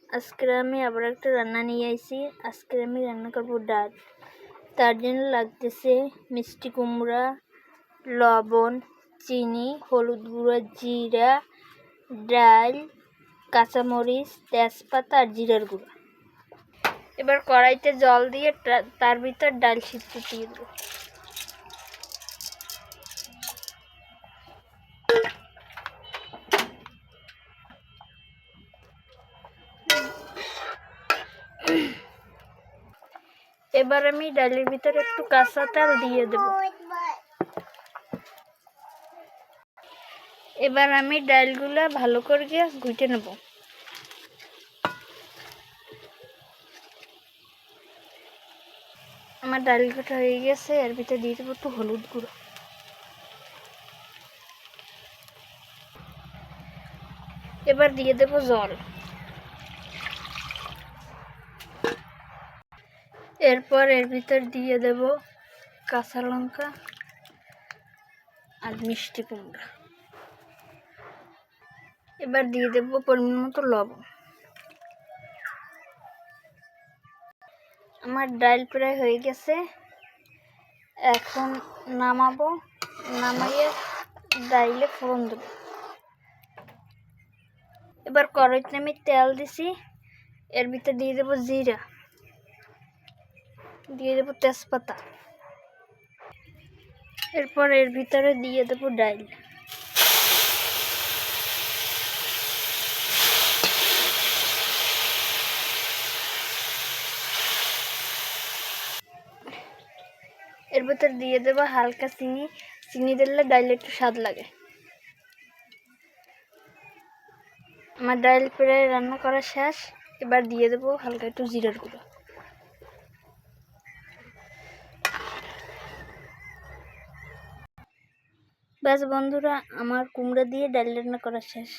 আজকে আমি আবার একটা রান্না নিয়ে আইছি। আজকে আমি রান্না করব ডাল। তার জন্য লাগতেছে মিষ্টি কুমড়া, লবণ, চিনি, হলুদ গুঁড়ো, জিরা, ডাল, কাঁচামরিচ, তেজপাতা আর জিরার গুঁড়ো। এবার কড়াইতে জল দিয়ে তার ভিতর ডাল সিদ্ধ দিয়ে দেবো। এবার আমি ডালের ভিতরে একটু কাঁচা তেল দিয়ে দেব। এবার আমি ডালগুলা ভালো করে ঘুটে নেব। আমার ডাল ঘুটা হয়ে গেছে। এর ভিতরে দিয়ে দেবো একটু হলুদ গুঁড়ো। এবার দিয়ে দেব জল। এরপর এর ভিতর দিয়ে দেব কাঁচা লঙ্কা আর মিষ্টি কুমড়া। এবার দিয়ে দেব পরিমাণ মতো লবণ। আমার ডাল প্রায় হয়ে গেছে। এখন নামাবো। নামাইয়ে ডাইলে ফোড়ন দেব। এবার কড়াইতে আমি তেল দিছি। এর ভিতরে দিয়ে দেব জিরা, দিয়ে দেব তেজপাতা। এরপর এর ভিতরে দিয়ে দেব ডাল। এর ভিতরে দিয়ে দেব হালকা চিনি। চিনি দিলে ডাইলে একটু স্বাদ লাগে। আমার ডাল প্রায় রান্না করা শেষ। এবার দিয়ে দেব হালকা একটু জিরার গুঁড়ো। ব্যাস বন্ধুরা, আমার কুমড়া দিয়ে ডাল রান্না করা শেষ।